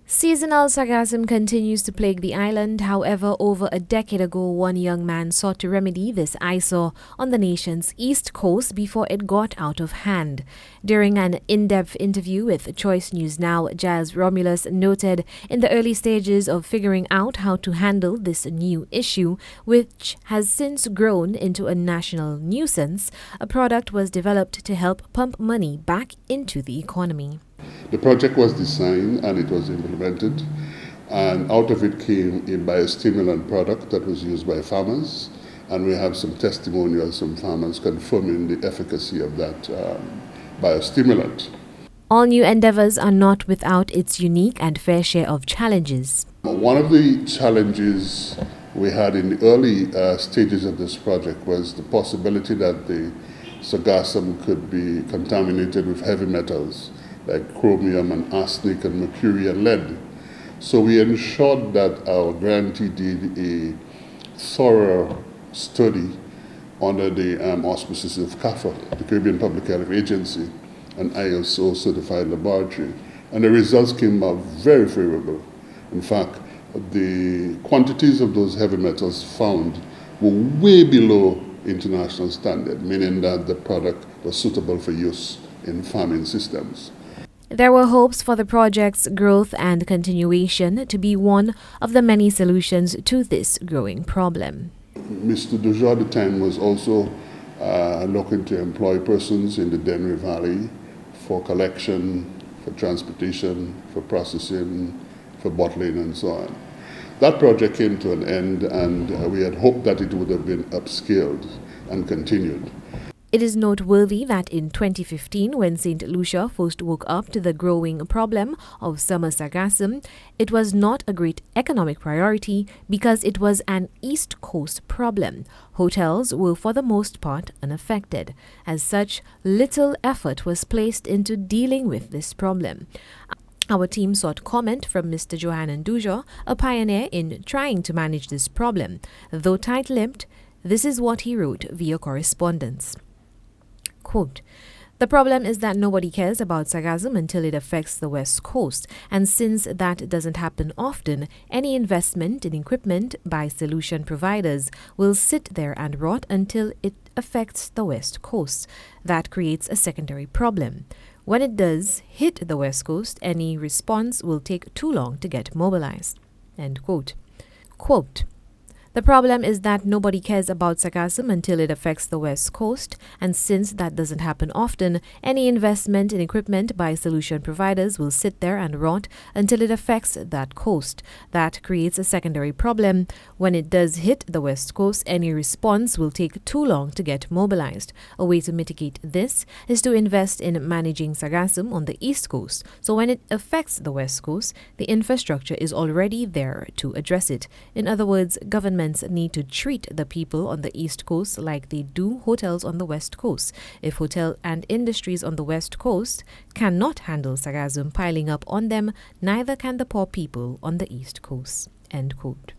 Seasonal sargassum continues to plague the island. However, over a decade ago, one young man sought to remedy this eyesore on the nation's east coast before it got out of hand. During an in-depth interview with Choice News Now, Jazz Romulus noted in the early stages of figuring out how to handle this new issue, which has since grown into a national nuisance, a product was developed to help pump money back into the economy. The project was designed and it was implemented, and out of it came a biostimulant product that was used by farmers, and we have some testimonials from farmers confirming the efficacy of that biostimulant. All new endeavors are not without its unique and fair share of challenges. One of the challenges we had in the early stages of this project was the possibility that the sargassum could be contaminated with heavy metals like chromium and arsenic and mercury and lead. So we ensured that our grantee did a thorough study under the auspices of CAFA, the Caribbean Public Health Agency, an ISO certified laboratory. And the results came out very favorable. In fact, the quantities of those heavy metals found were way below international standard, meaning that the product was suitable for use in farming systems. There were hopes for the project's growth and continuation to be one of the many solutions to this growing problem. Mr. Dujour at the time was also looking to employ persons in the Dennery Valley for collection, for transportation, for processing, for bottling and so on. That project came to an end, and we had hoped that it would have been upscaled and continued. It is noteworthy that in 2015, when Saint Lucia first woke up to the growing problem of summer sargassum, it was not a great economic priority because it was an East Coast problem. Hotels were for the most part unaffected. As such, little effort was placed into dealing with this problem. Our team sought comment from Mr. Johannan Dujour, a pioneer in trying to manage this problem. Though tight-lipped, this is what he wrote via correspondence. Quote, "The problem is that nobody cares about sargassum until it affects the West Coast, and since that doesn't happen often, any investment in equipment by solution providers will sit there and rot until it affects the West Coast. That creates a secondary problem. When it does hit the West Coast, any response will take too long to get mobilized." End quote. Quote, "The problem is that nobody cares about sargassum until it affects the West Coast, and since that doesn't happen often, any investment in equipment by solution providers will sit there and rot until it affects that coast. That creates a secondary problem. When it does hit the West Coast, any response will take too long to get mobilized. A way to mitigate this is to invest in managing sargassum on the East Coast, so when it affects the West Coast, the infrastructure is already there to address it. In other words, government need to treat the people on the East Coast like they do hotels on the West Coast. If hotel and industries on the West Coast cannot handle sargassum piling up on them, neither can the poor people on the East Coast." End quote.